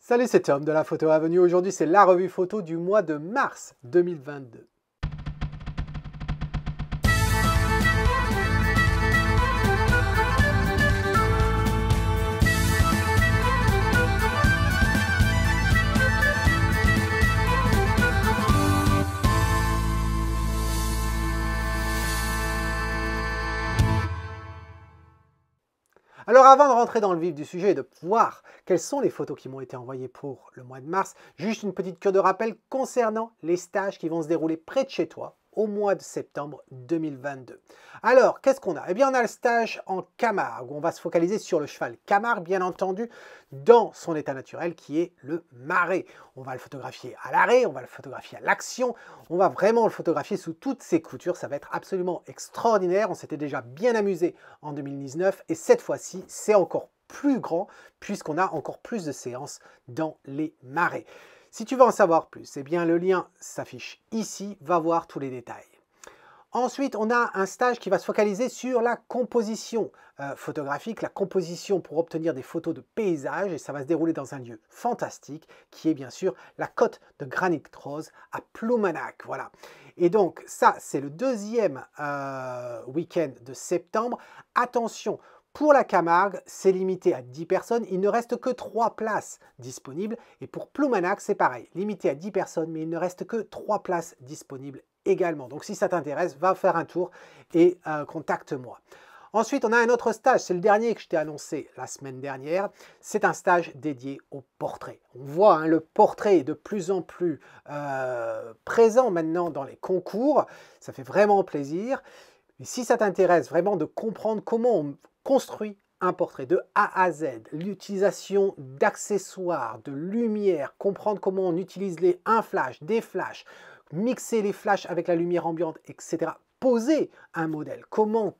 Salut, c'est Tom de la Photo Avenue. Aujourd'hui, c'est la revue photo du mois de mars 2022. Alors avant de rentrer dans le vif du sujet et de voir quelles sont les photos qui m'ont été envoyées pour le mois de mars, juste une petite cure de rappel concernant les stages qui vont se dérouler près de chez toi au mois de septembre 2022. Alors, qu'est-ce qu'on a? Eh bien, on a le stage en Camargue, où on va se focaliser sur le cheval Camargue, bien entendu, dans son état naturel qui est le marais. On va le photographier à l'arrêt, on va le photographier à l'action, on va vraiment le photographier sous toutes ses coutures. Ça va être absolument extraordinaire. On s'était déjà bien amusé en 2019 et cette fois-ci, c'est encore plus grand puisqu'on a encore plus de séances dans les marais. Si tu veux en savoir plus, eh bien le lien s'affiche ici, va voir tous les détails. Ensuite, on a un stage qui va se focaliser sur la composition photographique, la composition pour obtenir des photos de paysage, et ça va se dérouler dans un lieu fantastique qui est bien sûr la côte de Granit Rose à Ploumanac. Voilà. Et donc ça, c'est le deuxième week-end de septembre. Attention, pour la Camargue, c'est limité à 10 personnes. Il ne reste que 3 places disponibles. Et pour Ploumanac, c'est pareil, limité à 10 personnes, mais il ne reste que 3 places disponibles également. Donc si ça t'intéresse, va faire un tour et contacte-moi. Ensuite, on a un autre stage, c'est le dernier que je t'ai annoncé la semaine dernière. C'est un stage dédié au portrait. On voit, hein, le portrait est de plus en plus présent maintenant dans les concours. Ça fait vraiment plaisir. Et si ça t'intéresse vraiment de comprendre comment on construit un portrait de A à Z, l'utilisation d'accessoires, de lumière, comprendre comment on utilise un flash, des flashs, mixer les flashs avec la lumière ambiante, etc. Poser un modèle, comment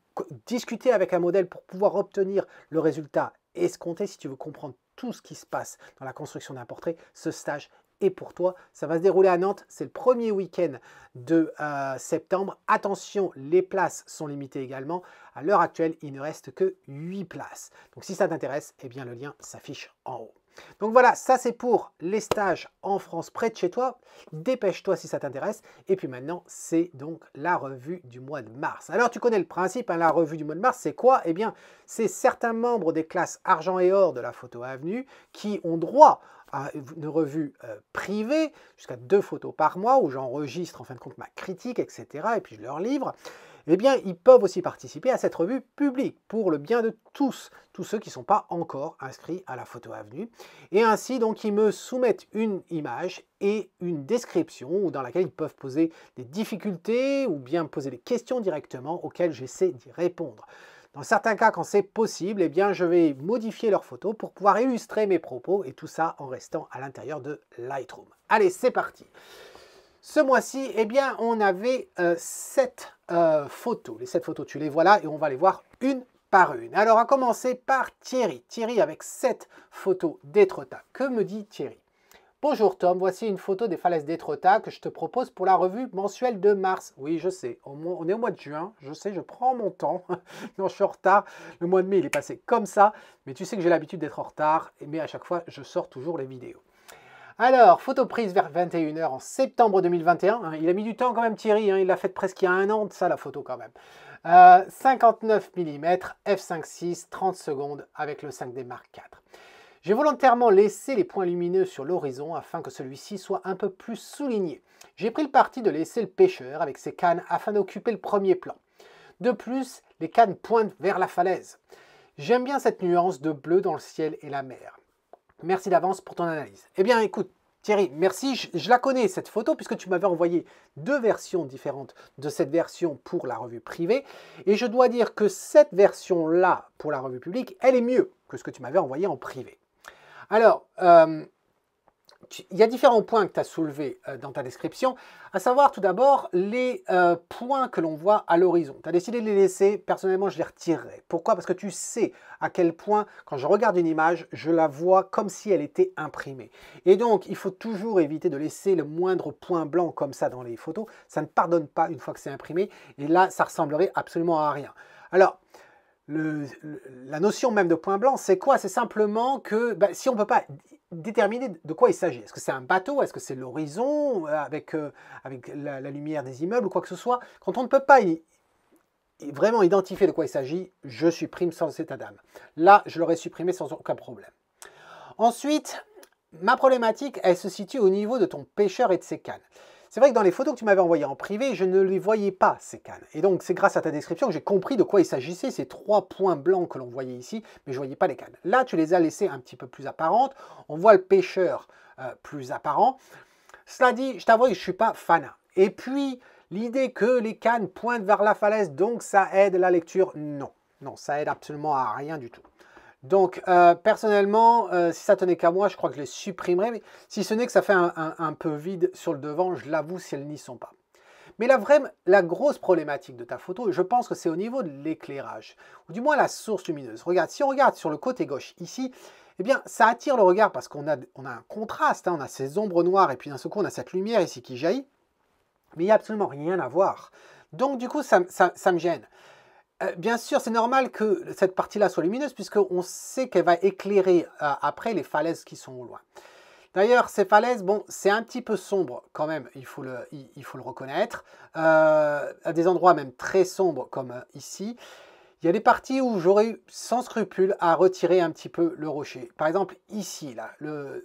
discuter avec un modèle pour pouvoir obtenir le résultat escompté. Si tu veux comprendre tout ce qui se passe dans la construction d'un portrait, ce stage est pour toi. Ça va se dérouler à Nantes, c'est le premier week-end de septembre. Attention, les places sont limitées également. À l'heure actuelle, il ne reste que 8 places. Donc si ça t'intéresse, eh bien le lien s'affiche en haut. Donc voilà, ça c'est pour les stages en France près de chez toi. Dépêche-toi si ça t'intéresse. Et puis maintenant, c'est donc la revue du mois de mars. Alors tu connais le principe, hein, la revue du mois de mars, c'est quoi? Eh bien, c'est certains membres des classes argent et or de la Photo Avenue qui ont droit à une revue privée, jusqu'à 2 photos par mois, où j'enregistre en fin de compte ma critique, etc. Et puis je leur livre. Eh bien, ils peuvent aussi participer à cette revue publique pour le bien de tous ceux qui ne sont pas encore inscrits à la Photo Avenue. Et ainsi, donc, ils me soumettent une image et une description dans laquelle ils peuvent poser des difficultés ou bien poser des questions directement auxquelles j'essaie d'y répondre. Dans certains cas, quand c'est possible, eh bien, je vais modifier leurs photos pour pouvoir illustrer mes propos et tout ça en restant à l'intérieur de Lightroom. Allez, c'est parti! Ce mois-ci, eh bien, on avait 7 photos. Les 7 photos, tu les vois là et on va les voir une par une. Alors, à commencer par Thierry. Thierry avec 7 photos d'Étretat. Que me dit Thierry? Bonjour Tom, voici une photo des falaises d'Étretat que je te propose pour la revue mensuelle de mars. Oui, je sais, on est au mois de juin, je sais, je prends mon temps. Non, je suis en retard. Le mois de mai, il est passé comme ça. Mais tu sais que j'ai l'habitude d'être en retard. Mais à chaque fois, je sors toujours les vidéos. Alors, photo prise vers 21 h en septembre 2021. Il a mis du temps quand même Thierry, il l'a fait presque il y a un an de ça la photo quand même. 59 mm, f5.6, 30 secondes avec le 5D Mark IV. J'ai volontairement laissé les points lumineux sur l'horizon afin que celui-ci soit un peu plus souligné. J'ai pris le parti de laisser le pêcheur avec ses cannes afin d'occuper le premier plan. De plus, les cannes pointent vers la falaise. J'aime bien cette nuance de bleu dans le ciel et la mer. Merci d'avance pour ton analyse. Eh bien, écoute, Thierry, merci. Je la connais, cette photo, puisque tu m'avais envoyé 2 versions différentes de cette version pour la revue privée. Et je dois dire que cette version-là, pour la revue publique, elle est mieux que ce que tu m'avais envoyé en privé. Alors, il y a différents points que tu as soulevés dans ta description, à savoir tout d'abord les points que l'on voit à l'horizon. Tu as décidé de les laisser, personnellement je les retirerai. Pourquoi? Parce que tu sais à quel point, quand je regarde une image, je la vois comme si elle était imprimée. Et donc, il faut toujours éviter de laisser le moindre point blanc comme ça dans les photos. Ça ne pardonne pas une fois que c'est imprimé, et là, ça ressemblerait absolument à rien. Alors, la notion même de point blanc, c'est quoi? C'est simplement que si on ne peut pas déterminer de quoi il s'agit. Est-ce que c'est un bateau? Est-ce que c'est l'horizon avec la lumière des immeubles ou quoi que ce soit? Quand on ne peut pas vraiment identifier de quoi il s'agit, je supprime sans état d'âme. Là, je l'aurais supprimé sans aucun problème. Ensuite, ma problématique, elle se situe au niveau de ton pêcheur et de ses cannes. C'est vrai que dans les photos que tu m'avais envoyées en privé, je ne les voyais pas, ces cannes. Et donc, c'est grâce à ta description que j'ai compris de quoi il s'agissait, ces 3 points blancs que l'on voyait ici, mais je ne voyais pas les cannes. Là, tu les as laissées un petit peu plus apparentes. On voit le pêcheur plus apparent. Cela dit, je t'avoue que je ne suis pas fan. Et puis, l'idée que les cannes pointent vers la falaise, donc ça aide la lecture, non. Non, ça aide absolument à rien du tout. Donc, personnellement, si ça tenait qu'à moi, je crois que je les supprimerais. Mais si ce n'est que ça fait un peu vide sur le devant, je l'avoue, si elles n'y sont pas. Mais la grosse problématique de ta photo, je pense que c'est au niveau de l'éclairage, ou du moins la source lumineuse. Regarde, si on regarde sur le côté gauche ici, eh bien, ça attire le regard parce qu'on a un contraste, hein, on a ces ombres noires et puis d'un seul coup, on a cette lumière ici qui jaillit. Mais il n'y a absolument rien à voir. Donc, du coup, ça me gêne. Bien sûr, c'est normal que cette partie-là soit lumineuse puisqu'on sait qu'elle va éclairer après les falaises qui sont au loin. D'ailleurs, ces falaises, bon, c'est un petit peu sombre quand même, il faut le reconnaître. À des endroits même très sombres comme ici. Il y a des parties où j'aurais eu sans scrupule à retirer un petit peu le rocher. Par exemple, ici, là,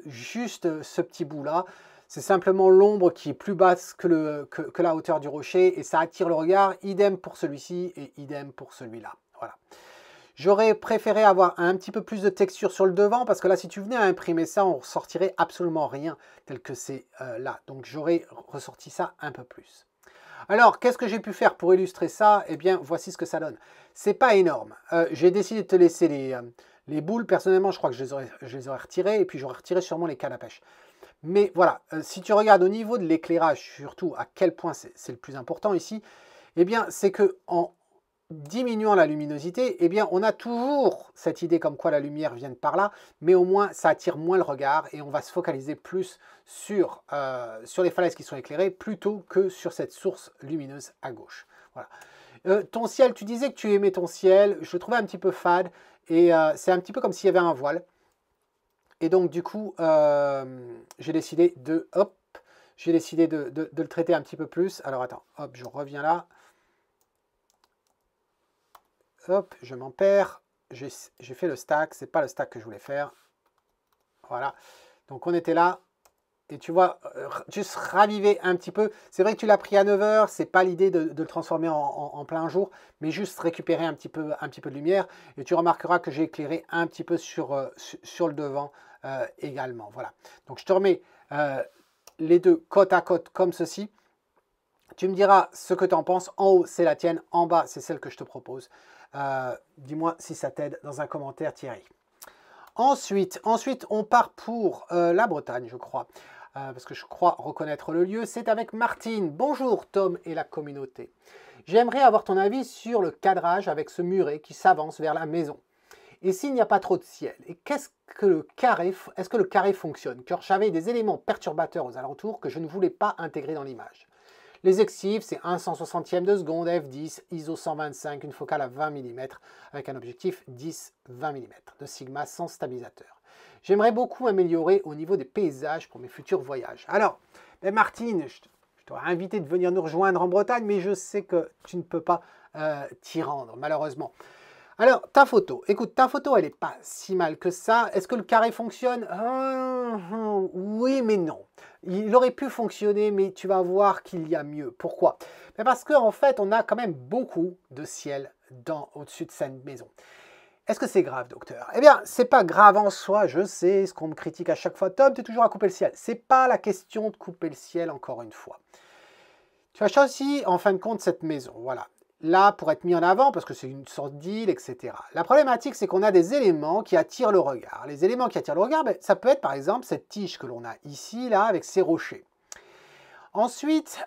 juste ce petit bout-là, c'est simplement l'ombre qui est plus basse que la hauteur du rocher et ça attire le regard. Idem pour celui-ci et idem pour celui-là. Voilà. J'aurais préféré avoir un petit peu plus de texture sur le devant parce que là, si tu venais à imprimer ça, on ne ressortirait absolument rien tel que c'est là. Donc, j'aurais ressorti ça un peu plus. Alors, qu'est-ce que j'ai pu faire pour illustrer ça? Eh bien, voici ce que ça donne. C'est pas énorme. J'ai décidé de te laisser les boules. Personnellement, je crois que je les aurais retirées et puis j'aurais retiré sûrement les cannes à pêche. Mais voilà, si tu regardes au niveau de l'éclairage, surtout à quel point c'est le plus important ici, eh bien, c'est que en diminuant la luminosité, eh bien, on a toujours cette idée comme quoi la lumière vient par là, mais au moins, ça attire moins le regard et on va se focaliser plus sur les falaises qui sont éclairées plutôt que sur cette source lumineuse à gauche. Voilà. Ton ciel, tu disais que tu aimais ton ciel, je le trouvais un petit peu fade et c'est un petit peu comme s'il y avait un voile. Et donc, du coup, j'ai décidé de le traiter un petit peu plus. Alors, attends, hop, je reviens là. Hop, je m'en perds. J'ai fait le stack. C'est pas le stack que je voulais faire. Voilà. Donc, on était là. Et tu vois, juste raviver un petit peu. C'est vrai que tu l'as pris à 9 h. C'est pas l'idée de le transformer en plein jour. Mais juste récupérer un petit peu de lumière. Et tu remarqueras que j'ai éclairé un petit peu sur le devant. Également. Voilà. Donc je te remets les deux côte à côte comme ceci. Tu me diras ce que tu en penses. En haut, c'est la tienne. En bas, c'est celle que je te propose. Dis-moi si ça t'aide dans un commentaire, Thierry. Ensuite, on part pour la Bretagne, je crois. Parce que je crois reconnaître le lieu. C'est avec Martine. Bonjour Tom et la communauté. J'aimerais avoir ton avis sur le cadrage avec ce muret qui s'avance vers la maison. Et s'il n'y a pas trop de ciel, et est-ce que le carré fonctionne? Car j'avais des éléments perturbateurs aux alentours que je ne voulais pas intégrer dans l'image. Les exifs, c'est 1 160e de seconde, f10, ISO 125, une focale à 20 mm avec un objectif 10-20 mm de Sigma sans stabilisateur. J'aimerais beaucoup améliorer au niveau des paysages pour mes futurs voyages. Alors, Martine, je t'aurais invité de venir nous rejoindre en Bretagne, mais je sais que tu ne peux pas t'y rendre, malheureusement. Alors, ta photo. Écoute, ta photo, elle n'est pas si mal que ça. Est-ce que le carré fonctionne? Oui, mais non. Il aurait pu fonctionner, mais tu vas voir qu'il y a mieux. Pourquoi? Parce qu'en fait, on a quand même beaucoup de ciel au-dessus de cette maison. Est-ce que c'est grave, docteur? Eh bien, c'est pas grave en soi, je sais, ce qu'on me critique à chaque fois. Tom, tu es toujours à couper le ciel. C'est pas la question de couper le ciel, encore une fois. Tu as choisi, en fin de compte, cette maison. Voilà. Là, pour être mis en avant, parce que c'est une sorte d'île, etc. La problématique, c'est qu'on a des éléments qui attirent le regard. Les éléments qui attirent le regard, ça peut être par exemple cette tige que l'on a ici, là, avec ces rochers. Ensuite,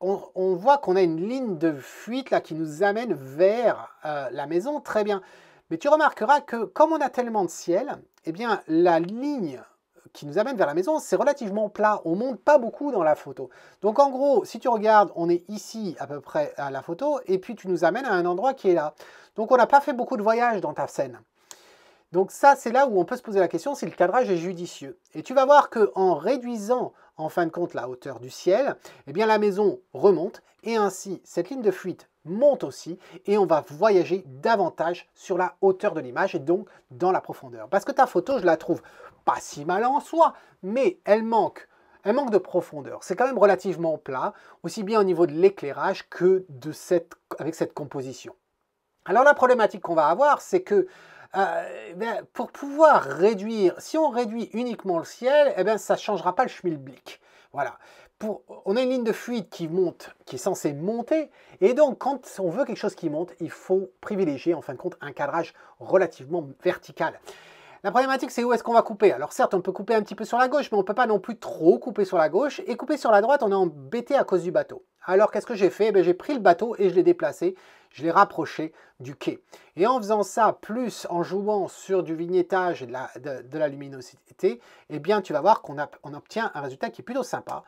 on voit qu'on a une ligne de fuite là qui nous amène vers la maison, très bien. Mais tu remarqueras que comme on a tellement de ciel, eh bien, la ligne qui nous amène vers la maison, c'est relativement plat. On ne monte pas beaucoup dans la photo. Donc en gros, si tu regardes, on est ici à peu près à la photo, et puis tu nous amènes à un endroit qui est là. Donc on n'a pas fait beaucoup de voyages dans ta scène. Donc ça, c'est là où on peut se poser la question si le cadrage est judicieux. Et tu vas voir qu'en réduisant en fin de compte la hauteur du ciel, eh bien la maison remonte et ainsi cette ligne de fuite monte aussi et on va voyager davantage sur la hauteur de l'image et donc dans la profondeur. Parce que ta photo, je la trouve pas si mal en soi, mais elle manque de profondeur. C'est quand même relativement plat, aussi bien au niveau de l'éclairage que avec cette composition. Alors la problématique qu'on va avoir, c'est que pour pouvoir réduire, si on réduit uniquement le ciel, eh bien, ça ne changera pas le schmilblick. Voilà. On a une ligne de fuite qui monte, qui est censée monter, et donc quand on veut quelque chose qui monte, il faut privilégier en fin de compte un cadrage relativement vertical. La problématique, c'est où est-ce qu'on va couper. Alors certes, on peut couper un petit peu sur la gauche, mais on ne peut pas non plus trop couper sur la gauche. Et couper sur la droite, on est embêté à cause du bateau. Alors qu'est-ce que j'ai fait? J'ai pris le bateau et je l'ai déplacé, je l'ai rapproché du quai. Et en faisant ça, plus en jouant sur du vignettage et de la luminosité, eh bien tu vas voir qu'on obtient un résultat qui est plutôt sympa.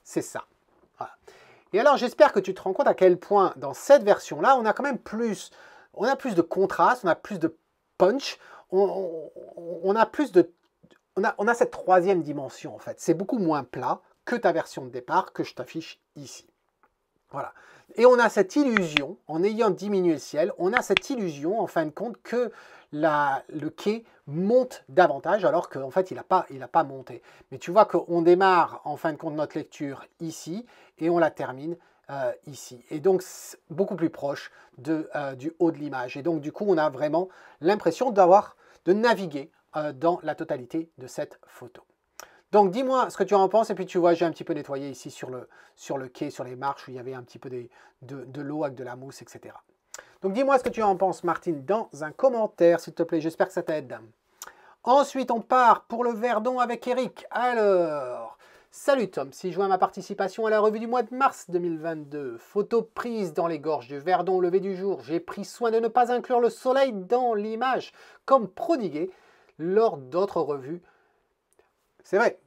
C'est ça. Voilà. Et alors j'espère que tu te rends compte à quel point dans cette version-là, on a quand même plus de contraste, on a plus de punch. On a cette troisième dimension en fait. C'est beaucoup moins plat que ta version de départ que je t'affiche ici. Voilà. Et on a cette illusion, en ayant diminué le ciel, on a cette illusion en fin de compte que le quai monte davantage alors qu'en fait il n'a pas monté. Mais tu vois qu'on démarre en fin de compte notre lecture ici et on la termine ici. Et donc beaucoup plus proche du haut de l'image. Et donc du coup on a vraiment l'impression de naviguer dans la totalité de cette photo. Donc dis-moi ce que tu en penses et puis tu vois j'ai un petit peu nettoyé ici sur le quai, sur les marches où il y avait un petit peu de l'eau avec de la mousse, etc. Donc dis-moi ce que tu en penses Martine dans un commentaire s'il te plaît, j'espère que ça t'aide. Ensuite on part pour le Verdon avec Eric. Alors, salut Tom, si je joins ma participation à la revue du mois de mars 2022, photo prise dans les gorges du Verdon au lever du jour, j'ai pris soin de ne pas inclure le soleil dans l'image, comme prodigué lors d'autres revues. C'est vrai,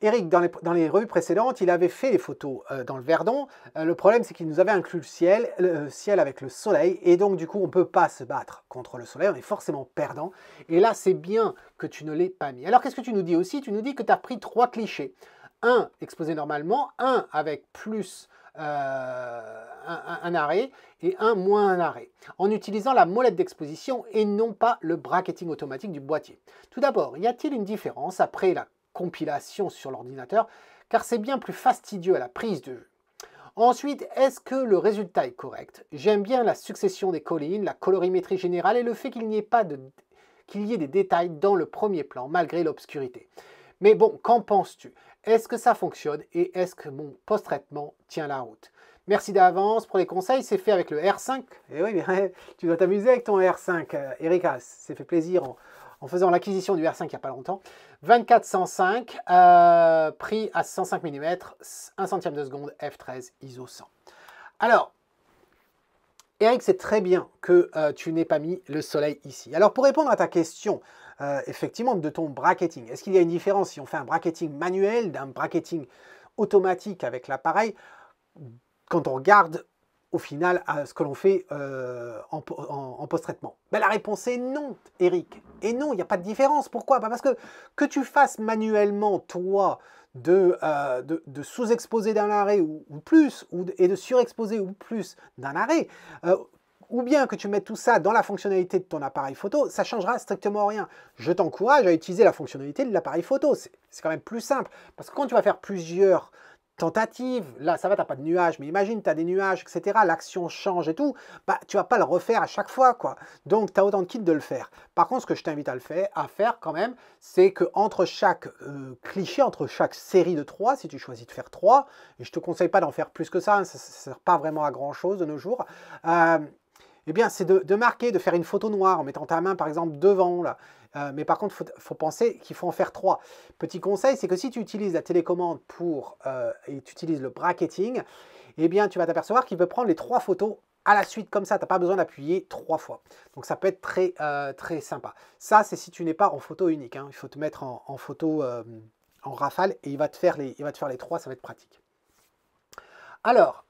Eric, dans les revues précédentes, il avait fait les photos dans le Verdon. Le problème, c'est qu'il nous avait inclus le ciel avec le soleil. Et donc, du coup, on ne peut pas se battre contre le soleil. On est forcément perdant. Et là, c'est bien que tu ne l'aies pas mis. Alors, qu'est-ce que tu nous dis aussi? Tu nous dis que tu as pris 3 clichés. Un exposé normalement, un avec plus un arrêt et un moins un arrêt, en utilisant la molette d'exposition et non pas le bracketing automatique du boîtier. Tout d'abord, y a-t-il une différence après la compilation sur l'ordinateur, car c'est bien plus fastidieux à la prise de vue. Ensuite, est-ce que le résultat est correct? J'aime bien la succession des collines, la colorimétrie générale et le fait qu'il y ait des détails dans le premier plan, malgré l'obscurité. Mais bon, qu'en penses-tu? Est-ce que ça fonctionne et est-ce que mon post-traitement tient la route? Merci d'avance pour les conseils, c'est fait avec le R5. Et oui, mais tu dois t'amuser avec ton R5, Erika, c'est fait plaisir en faisant l'acquisition du R5 il n'y a pas longtemps. 2405, pris à 105 mm, 1 centième de seconde, f13 ISO 100. Alors, Eric, c'est très bien que tu n'aies pas mis le soleil ici. Alors, pour répondre à ta question, effectivement, de ton bracketing, est-ce qu'il y a une différence si on fait un bracketing manuel d'un bracketing automatique avec l'appareil quand on regarde au final à ce que l'on fait en post-traitement? Ben, la réponse est non, Eric. Et non, il n'y a pas de différence. Pourquoi? Parce que tu fasses manuellement, toi, de sous-exposer d'un arrêt ou plus, et de surexposer ou plus d'un arrêt, ou bien que tu mettes tout ça dans la fonctionnalité de ton appareil photo, ça ne changera strictement rien. Je t'encourage à utiliser la fonctionnalité de l'appareil photo. C'est quand même plus simple. Parce que quand tu vas faire plusieurs tentative, là ça va, tu n'as pas de nuages, mais imagine tu as des nuages, etc., l'action change et tout, bah tu vas pas le refaire à chaque fois, quoi. Donc tu as autant de kits de le faire. Par contre, ce que je t'invite à faire quand même, c'est que entre chaque cliché, entre chaque série de 3, si tu choisis de faire 3, et je te conseille pas d'en faire plus que ça, hein, ça ne sert pas vraiment à grand chose de nos jours, eh bien, c'est de marquer, de faire une photo noire en mettant ta main, par exemple, devant, là. Mais par contre, il faut penser qu'il faut en faire 3. Petit conseil, c'est que si tu utilises la télécommande et tu utilises le bracketing, eh bien, tu vas t'apercevoir qu'il veut prendre les 3 photos à la suite, comme ça. Tu n'as pas besoin d'appuyer 3 fois. Donc, ça peut être très, très sympa. Ça, c'est si tu n'es pas en photo unique, hein. Il faut te mettre en photo en rafale et il va te faire les 3, ça va être pratique. Alors,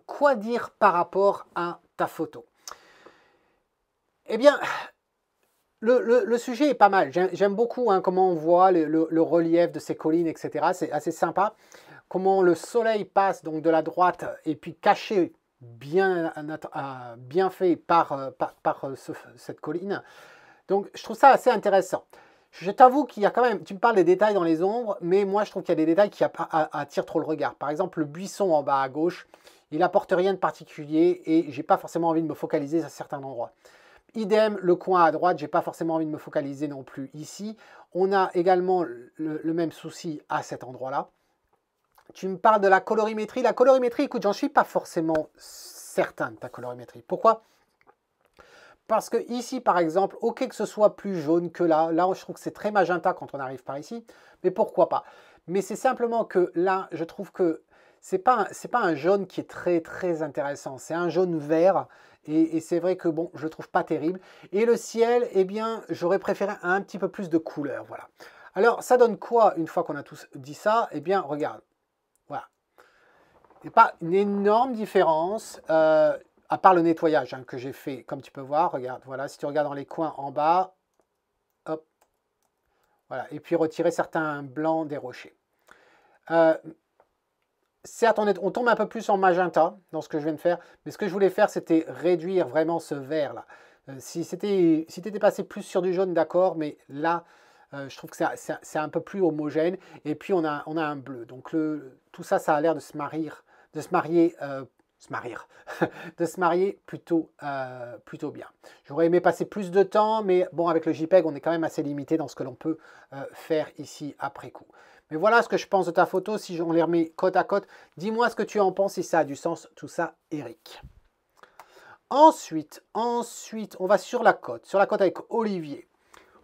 quoi dire par rapport à ta photo? Eh bien, Le sujet est pas mal. J'aime beaucoup hein, comment on voit le relief de ces collines, etc. C'est assez sympa. Comment le soleil passe donc de la droite et puis caché, bien fait par cette colline. Donc je trouve ça assez intéressant. Je t'avoue qu'il y a quand même, tu me parles des détails dans les ombres, mais moi je trouve qu'il y a des détails qui attirent trop le regard. Par exemple, le buisson en bas à gauche, il n'apporte rien de particulier et j'ai pas forcément envie de me focaliser à certains endroits. Idem, le coin à droite, j'ai pas forcément envie de me focaliser non plus ici. On a également le même souci à cet endroit-là. Tu me parles de la colorimétrie. La colorimétrie, écoute, j'en suis pas forcément certain de ta colorimétrie. Pourquoi? Parce que ici, par exemple, ok que ce soit plus jaune que là. Là, je trouve que c'est très magenta quand on arrive par ici. Mais pourquoi pas? Mais c'est simplement que là, je trouve que c'est pas un jaune qui est très, très intéressant. C'est un jaune vert. Et c'est vrai que, bon, je ne trouve pas terrible. Et le ciel, eh bien, j'aurais préféré un petit peu plus de couleur. Voilà. Alors, ça donne quoi, une fois qu'on a tous dit ça? Eh bien, regarde. Voilà. Il n'y a pas une énorme différence, à part le nettoyage hein, que j'ai fait, comme tu peux voir. Regarde, voilà, si tu regardes dans les coins en bas, hop, voilà, et puis retirer certains blancs des rochers. Certes, on tombe un peu plus en magenta dans ce que je viens de faire, mais ce que je voulais faire, c'était réduire vraiment ce vert-là. Si tu étais passé plus sur du jaune, d'accord, mais là, je trouve que c'est un peu plus homogène. Et puis, on a un bleu. Donc, tout ça, ça a l'air de se marier, de se marier plutôt bien. J'aurais aimé passer plus de temps, mais bon, avec le JPEG, on est quand même assez limité dans ce que l'on peut faire ici après coup. Mais voilà ce que je pense de ta photo. Si on les remet côte à côte, dis-moi ce que tu en penses, si ça a du sens, tout ça, Eric. Ensuite, on va sur la côte avec Olivier.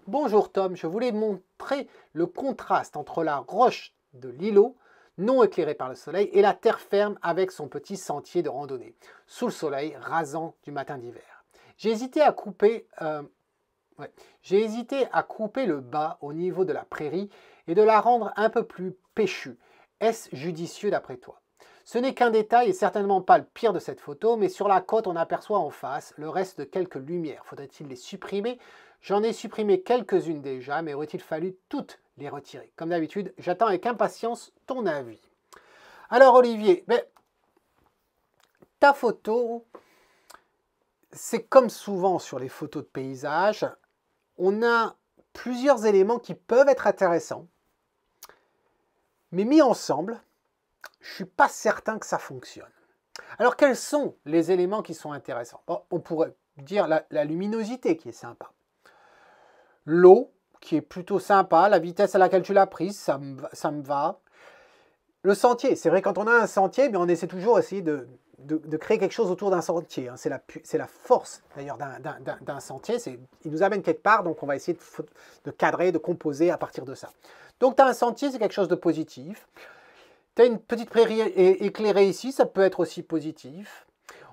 Bonjour Tom, je voulais montrer le contraste entre la roche de l'îlot, non éclairée par le soleil, et la terre ferme avec son petit sentier de randonnée, sous le soleil rasant du matin d'hiver. J'ai hésité à couper le bas au niveau de la prairie et de la rendre un peu plus péchue. Est-ce judicieux d'après toi? Ce n'est qu'un détail et certainement pas le pire de cette photo, mais sur la côte, on aperçoit en face le reste de quelques lumières. Faudrait-il les supprimer? J'en ai supprimé quelques-unes déjà, mais aurait-il fallu toutes les retirer? Comme d'habitude, j'attends avec impatience ton avis. Alors Olivier, ta photo, c'est comme souvent sur les photos de paysage, on a plusieurs éléments qui peuvent être intéressants, mais mis ensemble, je ne suis pas certain que ça fonctionne. Alors, quels sont les éléments qui sont intéressants? Bon, on pourrait dire la luminosité qui est sympa. L'eau qui est plutôt sympa, la vitesse à laquelle tu l'as prise, ça me va. Le sentier, c'est vrai, quand on a un sentier, on essaie toujours d'essayer de créer quelque chose autour d'un sentier. Hein. C'est la force d'ailleurs d'un sentier. Il nous amène quelque part, donc on va essayer de cadrer, de composer à partir de ça. Donc tu as un sentier, c'est quelque chose de positif. Tu as une petite prairie éclairée ici, ça peut être aussi positif.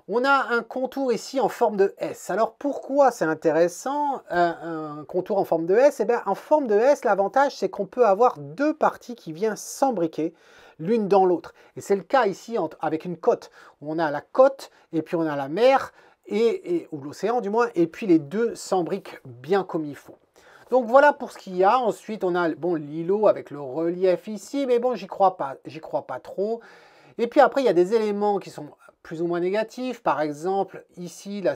On a un contour ici en forme de S. Alors pourquoi c'est intéressant un contour en forme de S? Eh bien, en forme de S, l'avantage c'est qu'on peut avoir deux parties qui viennent s'embriquer l'une dans l'autre. Et c'est le cas ici avec une côte. On a la côte et puis on a la mer, ou l'océan du moins, et puis les deux s'embriquent bien comme il faut. Donc voilà pour ce qu'il y a. Ensuite, on a l'îlot avec le relief ici, mais bon, j'y crois pas trop. Et puis après, il y a des éléments qui sont plus ou moins négatifs. Par exemple, ici, là,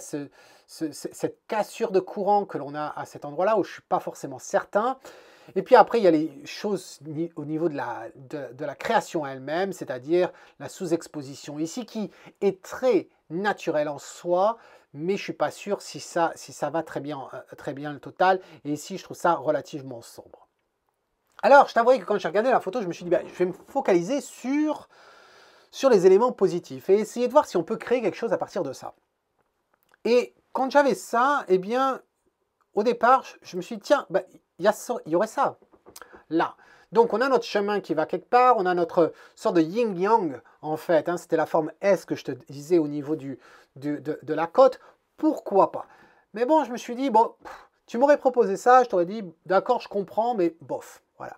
cette cassure de courant que l'on a à cet endroit-là, où je ne suis pas forcément certain. Et puis après, il y a les choses au niveau de la création elle-même, c'est-à-dire la sous-exposition ici, qui est très naturelle en soi, mais je ne suis pas sûr si ça va très bien le total. Et ici, je trouve ça relativement sombre. Alors, je t'avoue que quand j'ai regardé la photo, je me suis dit, je vais me focaliser sur les éléments positifs et essayer de voir si on peut créer quelque chose à partir de ça. Et quand j'avais ça, eh bien, au départ, je me suis dit, tiens, il y aurait ça, là. Donc, on a notre chemin qui va quelque part, on a notre sorte de yin-yang, en fait. Hein, c'était la forme S que je te disais au niveau de la côte. Pourquoi pas? Mais bon, je me suis dit, bon, tu m'aurais proposé ça, je t'aurais dit, d'accord, je comprends, mais bof, voilà.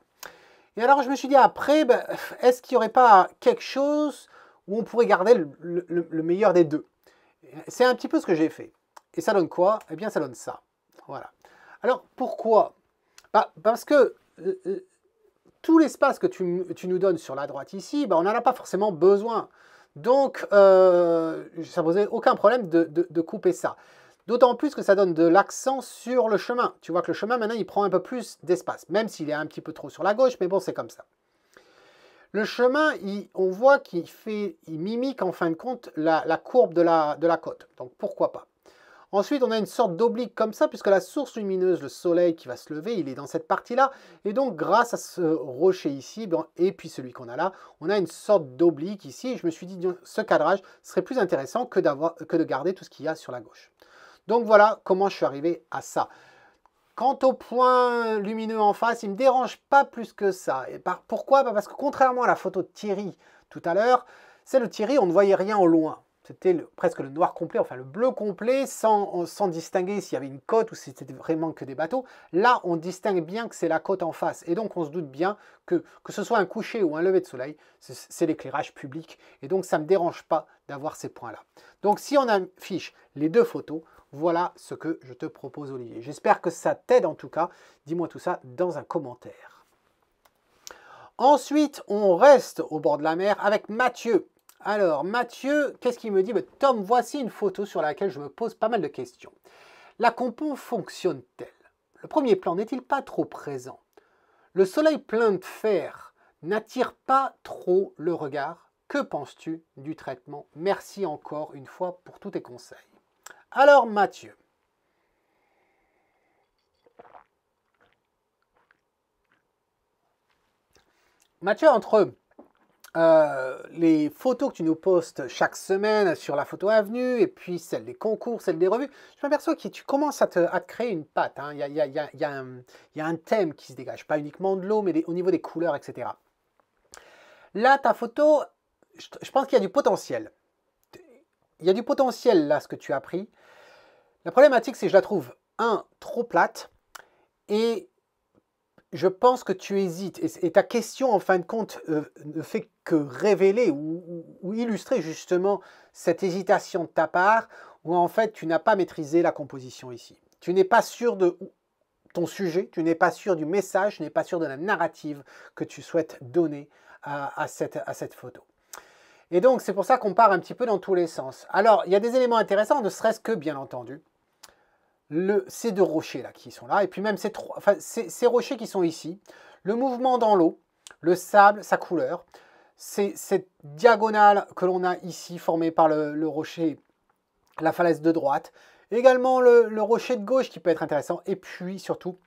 Et alors, je me suis dit, après, est-ce qu'il n'y aurait pas quelque chose où on pourrait garder le meilleur des deux? C'est un petit peu ce que j'ai fait. Et ça donne quoi? Eh bien, ça donne ça. Voilà. Alors, pourquoi? Parce que tout l'espace que tu nous donnes sur la droite ici, on n'en a pas forcément besoin. Donc, ça ne posait aucun problème de couper ça. D'autant plus que ça donne de l'accent sur le chemin. Tu vois que le chemin, maintenant, il prend un peu plus d'espace, même s'il est un petit peu trop sur la gauche, mais bon, c'est comme ça. Le chemin, on voit qu'il mimique en fin de compte la courbe de la côte. Donc, pourquoi pas? Ensuite, on a une sorte d'oblique comme ça, puisque la source lumineuse, le soleil qui va se lever, il est dans cette partie-là. Et donc, grâce à ce rocher ici, et puis celui qu'on a là, on a une sorte d'oblique ici. Et je me suis dit, ce cadrage serait plus intéressant que de garder tout ce qu'il y a sur la gauche. Donc, voilà comment je suis arrivé à ça. Quant au point lumineux en face, il ne me dérange pas plus que ça. Et pourquoi? Parce que contrairement à la photo de Thierry tout à l'heure, celle de Thierry, on ne voyait rien au loin. C'était presque le noir complet, enfin le bleu complet, sans distinguer s'il y avait une côte ou si c'était vraiment que des bateaux. Là, on distingue bien que c'est la côte en face. Et donc, on se doute bien que ce soit un coucher ou un lever de soleil, c'est l'éclairage public. Et donc, ça ne me dérange pas d'avoir ces points-là. Donc, si on affiche les deux photos, voilà ce que je te propose, Olivier. J'espère que ça t'aide en tout cas. Dis-moi tout ça dans un commentaire. Ensuite, on reste au bord de la mer avec Mathieu. Alors, Mathieu, qu'est-ce qu'il me dit? Tom, voici une photo sur laquelle je me pose pas mal de questions. La compo fonctionne-t-elle? Le premier plan n'est-il pas trop présent? Le soleil plein de fer n'attire pas trop le regard? Que penses-tu du traitement? Merci encore une fois pour tous tes conseils. Alors, Mathieu. Mathieu, entre les photos que tu nous postes chaque semaine sur la photo avenue et puis celles des concours, celles des revues, je m'aperçois que tu commences à te créer une patte. Hein. Il y a un thème qui se dégage, pas uniquement de l'eau, mais au niveau des couleurs, etc. Là, ta photo, je pense qu'il y a du potentiel. Il y a du potentiel là, ce que tu as pris. La problématique, c'est que je la trouve, trop plate et je pense que tu hésites. Et ta question, en fin de compte, ne fait que révéler ou illustrer justement cette hésitation de ta part, où en fait, tu n'as pas maîtrisé la composition ici. Tu n'es pas sûr de ton sujet, tu n'es pas sûr du message, tu n'es pas sûr de la narrative que tu souhaites donner à cette photo. Et donc, c'est pour ça qu'on part un petit peu dans tous les sens. Alors, il y a des éléments intéressants, ne serait-ce que, bien entendu, ces deux rochers là qui sont là, et puis même ces rochers qui sont ici, le mouvement dans l'eau, le sable, sa couleur, cette diagonale que l'on a ici formée par le rocher, la falaise de droite, également le rocher de gauche qui peut être intéressant, et puis surtout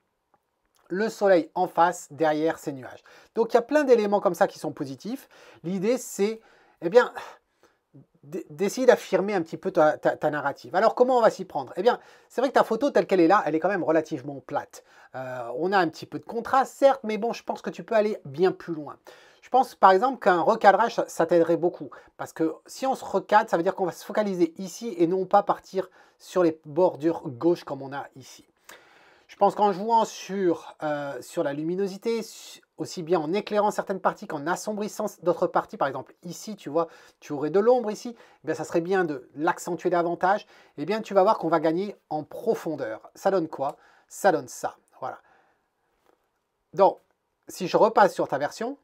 le soleil en face derrière ces nuages. Donc il y a plein d'éléments comme ça qui sont positifs. L'idée c'est, eh bien, d'essayer d'affirmer un petit peu ta narrative. Alors, comment on va s'y prendre? Eh bien, c'est vrai que ta photo, telle qu'elle est là, elle est quand même relativement plate. On a un petit peu de contraste, certes, mais bon, je pense que tu peux aller bien plus loin. Je pense, par exemple, qu'un recadrage, ça t'aiderait beaucoup. Parce que si on se recadre, ça veut dire qu'on va se focaliser ici et non pas partir sur les bordures gauche comme on a ici. Je pense qu'en jouant sur la luminosité, aussi bien en éclairant certaines parties qu'en assombrissant d'autres parties, par exemple ici, tu vois, tu aurais de l'ombre ici, eh bien, ça serait bien de l'accentuer davantage, et bien tu vas voir qu'on va gagner en profondeur. Ça donne quoi? Ça donne ça, voilà. Donc, si je repasse sur ta version,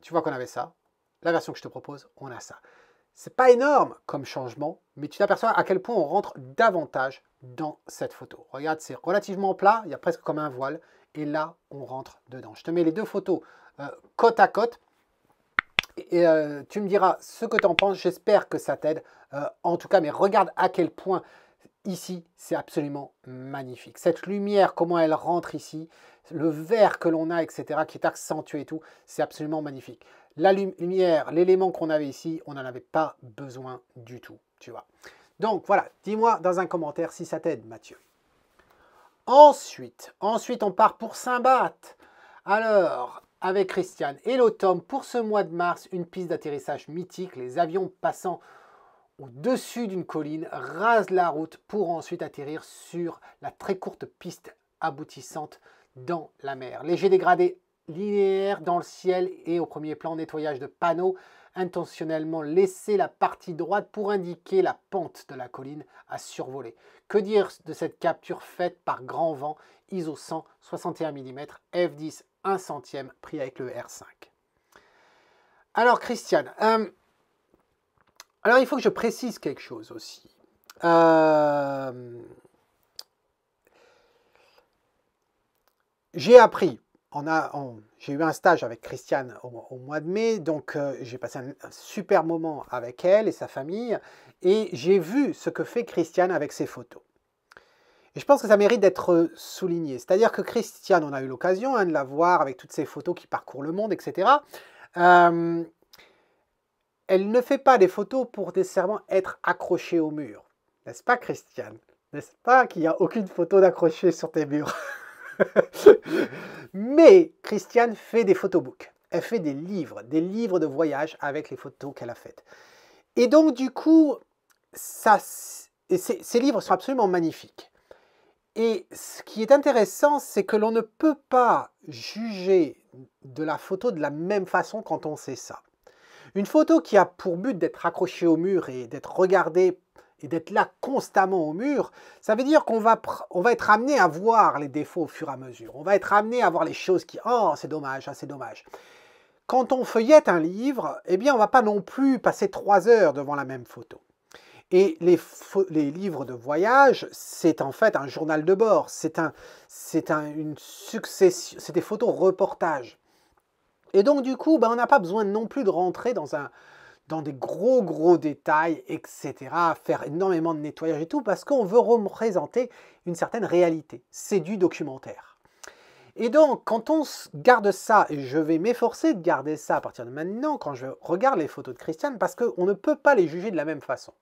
tu vois qu'on avait ça. La version que je te propose, on a ça. C'est pas énorme comme changement, mais tu t'aperçois à quel point on rentre davantage dans cette photo. Regarde, c'est relativement plat, il y a presque comme un voile, et là, on rentre dedans. Je te mets les deux photos côte à côte, et tu me diras ce que tu en penses. J'espère que ça t'aide. En tout cas, mais regarde à quel point ici, c'est absolument magnifique. Cette lumière, comment elle rentre ici, le vert que l'on a, etc., qui est accentué et tout, c'est absolument magnifique. La lumière, l'élément qu'on avait ici, on n'en avait pas besoin du tout, tu vois. Donc voilà, dis-moi dans un commentaire si ça t'aide, Mathieu. Ensuite, on part pour Saint-Barth. Alors, avec Christiane et Tom, pour ce mois de mars, une piste d'atterrissage mythique, les avions passant au-dessus d'une colline rasent la route pour ensuite atterrir sur la très courte piste aboutissante dans la mer. Léger dégradé linéaire dans le ciel et au premier plan nettoyage de panneaux intentionnellement laissé la partie droite pour indiquer la pente de la colline à survoler. Que dire de cette capture faite par grand vent, ISO 100, 61 mm, f10, 1 centième, pris avec le R5. Alors Christiane, alors il faut que je précise quelque chose aussi. J'ai appris, j'ai eu un stage avec Christiane au mois de mai, donc j'ai passé un super moment avec elle et sa famille, et j'ai vu ce que fait Christiane avec ses photos. Et je pense que ça mérite d'être souligné. C'est-à-dire que Christiane, on a eu l'occasion de la voir avec toutes ses photos qui parcourent le monde, etc. Elle ne fait pas des photos pour nécessairement être accrochée au mur. N'est-ce pas, Christiane? N'est-ce pas qu'il n'y a aucune photo d'accrochée sur tes murs? Mais Christiane fait des photobooks. Elle fait des livres de voyage avec les photos qu'elle a faites. Et donc, du coup, ces livres sont absolument magnifiques. Et ce qui est intéressant, c'est que l'on ne peut pas juger de la photo de la même façon quand on sait ça. Une photo qui a pour but d'être accrochée au mur et d'être regardée et d'être là constamment au mur, ça veut dire qu'on va être amené à voir les défauts au fur et à mesure. On va être amené à voir les choses qui « Oh, c'est dommage, ah, c'est dommage ». Quand on feuillette un livre, eh bien, on ne va pas non plus passer 3 heures devant la même photo. Et les livres de voyage, c'est en fait un journal de bord. C'est une succession, c'est des photos reportages. Et donc, du coup, on n'a pas besoin non plus de rentrer dans des gros détails, etc., faire énormément de nettoyage et tout, parce qu'on veut représenter une certaine réalité. C'est du documentaire. Et donc, quand on garde ça, et je vais m'efforcer de garder ça à partir de maintenant, quand je regarde les photos de Christiane, parce qu'on ne peut pas les juger de la même façon.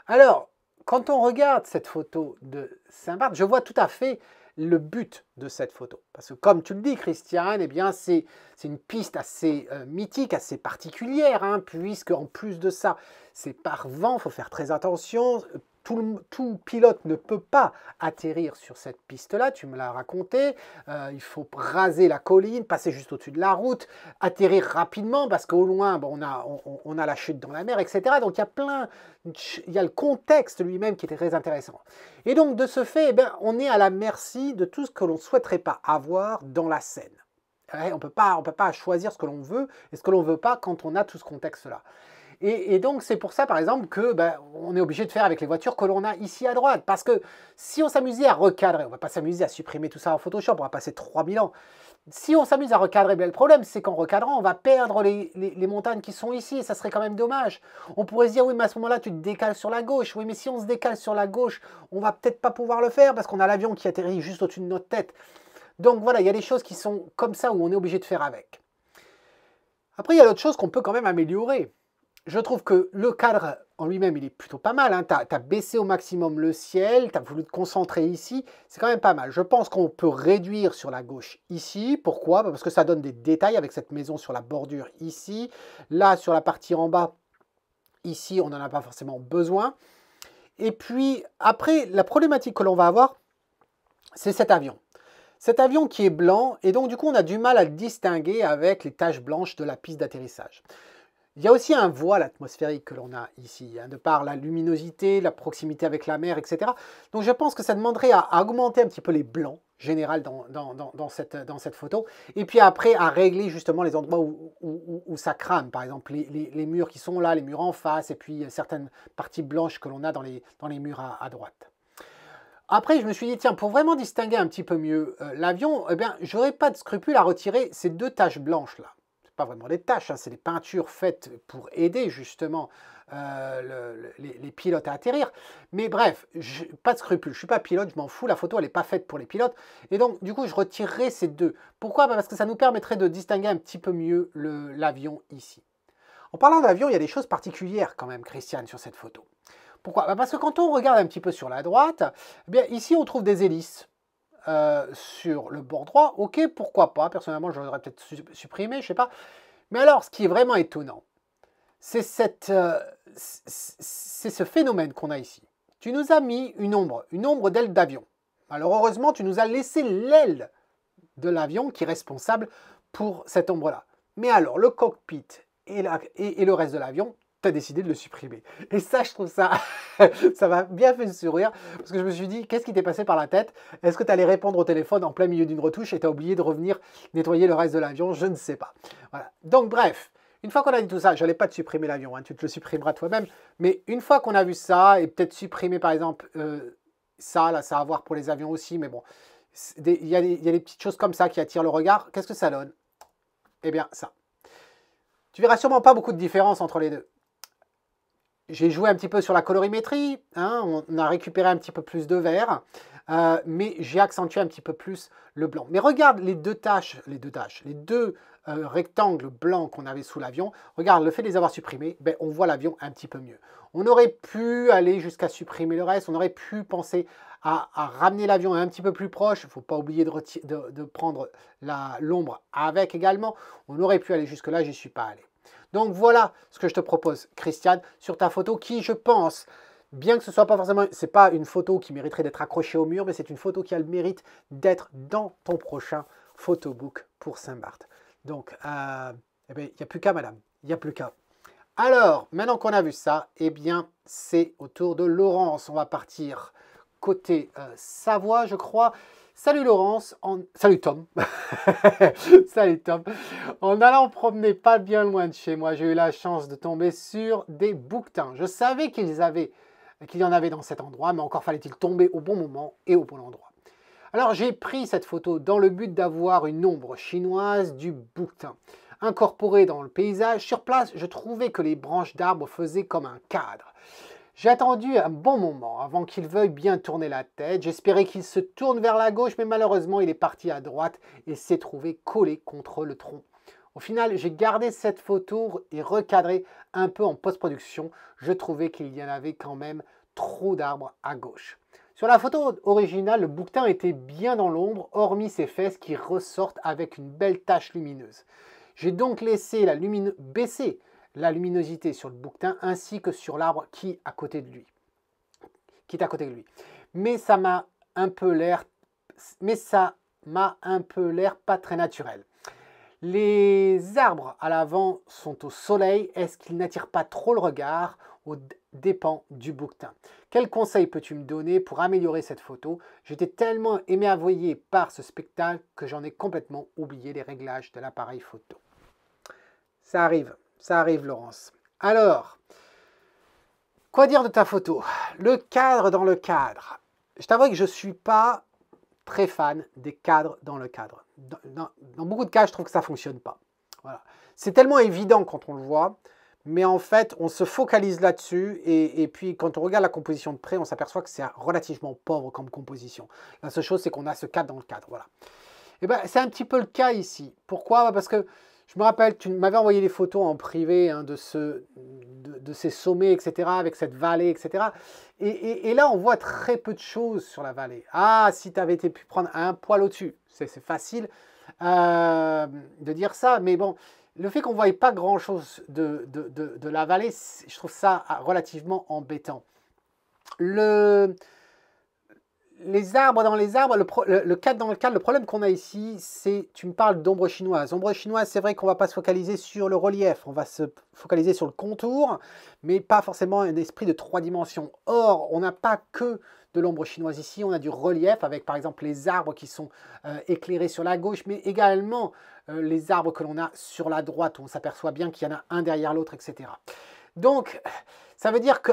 Alors, quand on regarde cette photo de Saint-Barth, je vois tout à fait le but de cette photo. Parce que comme tu le dis, Christiane, eh bien c'est une piste assez mythique, assez particulière, hein, puisque en plus de ça, c'est par vent, il faut faire très attention. Tout pilote ne peut pas atterrir sur cette piste-là, tu me l'as raconté. Il faut raser la colline, passer juste au-dessus de la route, atterrir rapidement parce qu'au loin, on a la chute dans la mer, etc. Donc il y a le contexte lui-même qui était très intéressant. Et donc de ce fait, on est à la merci de tout ce que l'on ne souhaiterait pas avoir dans la scène. Ouais, on peut pas choisir ce que l'on veut et ce que l'on ne veut pas quand on a tout ce contexte-là. Et donc, c'est pour ça, par exemple, que on est obligé de faire avec les voitures que l'on a ici à droite. Parce que si on s'amusait à recadrer, on ne va pas s'amuser à supprimer tout ça en Photoshop, on va passer 3000 ans. Si on s'amuse à recadrer, le problème, c'est qu'en recadrant, on va perdre les montagnes qui sont ici, et ça serait quand même dommage. On pourrait se dire, oui, mais à ce moment-là, tu te décales sur la gauche. Oui, mais si on se décale sur la gauche, on va peut-être pas pouvoir le faire parce qu'on a l'avion qui atterrit juste au-dessus de notre tête. Donc voilà, il y a des choses qui sont comme ça où on est obligé de faire avec. Après, il y a d'autres choses qu'on peut quand même améliorer. Je trouve que le cadre en lui-même, il est plutôt pas mal. Hein. Tu as baissé au maximum le ciel, tu as voulu te concentrer ici. C'est quand même pas mal. Je pense qu'on peut réduire sur la gauche ici. Pourquoi? Parce que ça donne des détails avec cette maison sur la bordure ici. Là, sur la partie en bas, ici, on n'en a pas forcément besoin. Et puis, après, la problématique que l'on va avoir, c'est cet avion. Cet avion qui est blanc, et donc du coup, on a du mal à le distinguer avec les taches blanches de la piste d'atterrissage. Il y a aussi un voile atmosphérique que l'on a ici, hein, de par la luminosité, la proximité avec la mer, etc. Donc je pense que ça demanderait à augmenter un petit peu les blancs, général dans cette photo, et puis après à régler justement les endroits où ça crame, par exemple les murs qui sont là, les murs en face, et puis certaines parties blanches que l'on a dans les murs à droite. Après, je me suis dit, tiens, pour vraiment distinguer un petit peu mieux l'avion, eh bien, j'aurais pas de scrupule à retirer ces 2 taches blanches-là. Pas vraiment des tâches, hein, c'est des peintures faites pour aider justement les pilotes à atterrir. Mais bref, pas de scrupule, je ne suis pas pilote, je m'en fous, la photo elle n'est pas faite pour les pilotes. Et donc du coup je retirerai ces 2. Pourquoi? Parce que ça nous permettrait de distinguer un petit peu mieux l'avion ici. En parlant d'avion, il y a des choses particulières quand même, Christiane, sur cette photo. Pourquoi? Parce que quand on regarde un petit peu sur la droite, eh bien, ici on trouve des hélices. Sur le bord droit, ok, pourquoi pas, personnellement j'aurais peut-être supprimé, je sais pas. Mais alors, ce qui est vraiment étonnant, c'est ce phénomène qu'on a ici. Tu nous as mis une ombre d'aile d'avion. Alors heureusement, tu nous as laissé l'aile de l'avion qui est responsable pour cette ombre-là. Mais alors, le cockpit et le reste de l'avion, tu as décidé de le supprimer. Et ça, je trouve ça, ça m'a bien fait sourire, parce que je me suis dit, qu'est-ce qui t'est passé par la tête? Est-ce que tu allais répondre au téléphone en plein milieu d'une retouche et tu as oublié de revenir nettoyer le reste de l'avion? Je ne sais pas. Voilà. Donc bref, une fois qu'on a dit tout ça, je n'allais pas te supprimer l'avion, hein, tu te le supprimeras toi-même, mais une fois qu'on a vu ça, et peut-être supprimer par exemple ça, là, ça a à voir pour les avions aussi, mais bon, il y a des petites choses comme ça qui attirent le regard. Qu'est-ce que ça donne? Eh bien, ça. Tu verras sûrement pas beaucoup de différence entre les deux. J'ai joué un petit peu sur la colorimétrie, hein, on a récupéré un petit peu plus de vert, mais j'ai accentué un petit peu plus le blanc. Mais regarde les deux rectangles blancs qu'on avait sous l'avion. Regarde, le fait de les avoir supprimés, ben, on voit l'avion un petit peu mieux. On aurait pu aller jusqu'à supprimer le reste, on aurait pu penser à ramener l'avion un petit peu plus proche. Il ne faut pas oublier de prendre l'ombre avec également. On aurait pu aller jusque-là, j'y suis pas allé. Donc voilà ce que je te propose, Christiane, sur ta photo qui, je pense, bien que ce soit pas forcément, c'est pas une photo qui mériterait d'être accrochée au mur, mais c'est une photo qui a le mérite d'être dans ton prochain photobook pour Saint-Barth. Donc, eh bien, il n'y a plus qu'à, madame, il n'y a plus qu'à. Alors, maintenant qu'on a vu ça, eh bien, c'est au tour de Laurence. On va partir côté Savoie, je crois. Salut Laurence, salut Tom. Salut Tom. En allant promener pas bien loin de chez moi, j'ai eu la chance de tomber sur des bouquetins. Je savais qu'il y en avait dans cet endroit, mais encore fallait-il tomber au bon moment et au bon endroit. Alors j'ai pris cette photo dans le but d'avoir une ombre chinoise du bouquetin. Incorporée dans le paysage, sur place, je trouvais que les branches d'arbres faisaient comme un cadre. J'ai attendu un bon moment avant qu'il veuille bien tourner la tête. J'espérais qu'il se tourne vers la gauche, mais malheureusement, il est parti à droite et s'est trouvé collé contre le tronc. Au final, j'ai gardé cette photo et recadré un peu en post-production. Je trouvais qu'il y en avait quand même trop d'arbres à gauche. Sur la photo originale, le bouquetin était bien dans l'ombre, hormis ses fesses qui ressortent avec une belle tache lumineuse. J'ai donc laissé baisser la luminosité sur le bouquetin ainsi que sur l'arbre qui est à côté de lui. Mais ça m'a un peu l'air pas très naturel. Les arbres à l'avant sont au soleil. Est-ce qu'ils n'attirent pas trop le regard aux dépens du bouquetin? Quel conseil peux-tu me donner pour améliorer cette photo? J'étais tellement émerveillé par ce spectacle que j'en ai complètement oublié les réglages de l'appareil photo. Ça arrive Laurence. Alors, quoi dire de ta photo? Le cadre dans le cadre. Je t'avoue que je ne suis pas très fan des cadres dans le cadre. Dans beaucoup de cas, je trouve que ça ne fonctionne pas. Voilà. C'est tellement évident quand on le voit, mais en fait, on se focalise là-dessus et puis quand on regarde la composition de près, on s'aperçoit que c'est relativement pauvre comme composition. La seule chose, c'est qu'on a ce cadre dans le cadre. Voilà. Et ben, c'est un petit peu le cas ici. Pourquoi? Parce que je me rappelle, tu m'avais envoyé des photos en privé hein, de ces sommets, etc., avec cette vallée, etc. Et là, on voit très peu de choses sur la vallée. Ah, si tu avais pu prendre un poil au-dessus, c'est facile de dire ça, mais bon, le fait qu'on ne voie pas grand-chose de la vallée, je trouve ça relativement embêtant. Les arbres dans les arbres, le cadre dans le cadre, le problème qu'on a ici, c'est, tu me parles d'ombre chinoise. Ombre chinoise, c'est vrai qu'on ne va pas se focaliser sur le relief, on va se focaliser sur le contour, mais pas forcément un esprit de 3 dimensions. Or, on n'a pas que de l'ombre chinoise ici, on a du relief avec par exemple les arbres qui sont éclairés sur la gauche, mais également les arbres que l'on a sur la droite, où on s'aperçoit bien qu'il y en a un derrière l'autre, etc. Donc, ça veut dire que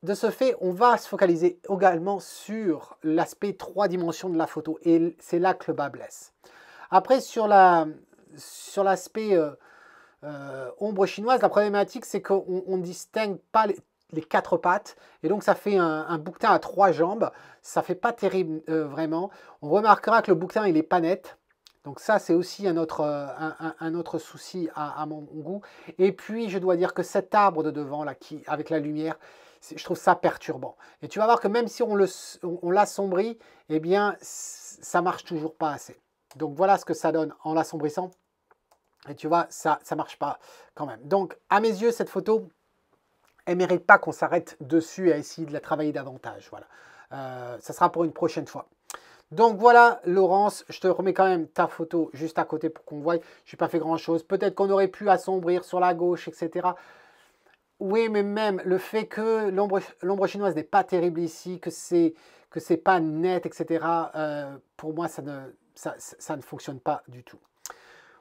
de ce fait, on va se focaliser également sur l'aspect 3 dimensions de la photo et c'est là que le bas blesse. Après, sur l'aspect ombre chinoise, la problématique c'est qu'on ne distingue pas les 4 pattes et donc ça fait un bouquetin à 3 jambes. Ça fait pas terrible vraiment. On remarquera que le bouquetin il est pas net. Donc ça, c'est aussi un autre souci à mon goût. Et puis, je dois dire que cet arbre de devant, là, avec la lumière, je trouve ça perturbant. Et tu vas voir que même si on l'assombrit, eh bien, ça marche toujours pas assez. Donc voilà ce que ça donne en l'assombrissant. Et tu vois, ça marche pas quand même. Donc, à mes yeux, cette photo, elle ne mérite pas qu'on s'arrête dessus et à essayer de la travailler davantage. Voilà. Ça sera pour une prochaine fois. Donc voilà, Laurence, je te remets quand même ta photo juste à côté pour qu'on voie. Je n'ai pas fait grand-chose. Peut-être qu'on aurait pu assombrir sur la gauche, etc. Oui, mais même le fait que l'ombre chinoise n'est pas terrible ici, que c'est pas net, etc. Pour moi, ça ne fonctionne pas du tout.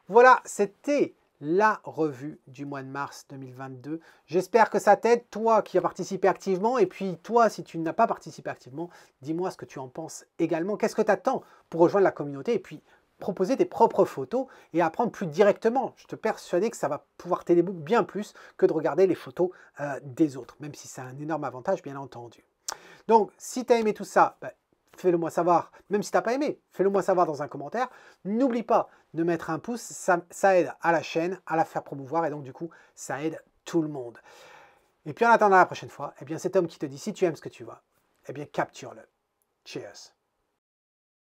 Voilà, c'était la revue du mois de mars 2022. J'espère que ça t'aide, toi qui as participé activement, et puis toi, si tu n'as pas participé activement, dis-moi ce que tu en penses également. Qu'est-ce que tu attends pour rejoindre la communauté et puis proposer tes propres photos et apprendre plus directement. Je te persuadé que ça va pouvoir t'aider bien plus que de regarder les photos des autres, même si c'est un énorme avantage, bien entendu. Donc, si tu as aimé tout ça, fais-le moi savoir. Même si tu n'as pas aimé, fais-le moi savoir dans un commentaire. N'oublie pas de mettre un pouce, ça aide à la chaîne, à la faire promouvoir, et donc du coup, ça aide tout le monde. Et puis en attendant la prochaine fois, eh bien cet homme qui te dit, si tu aimes ce que tu vois, eh bien capture-le. Cheers.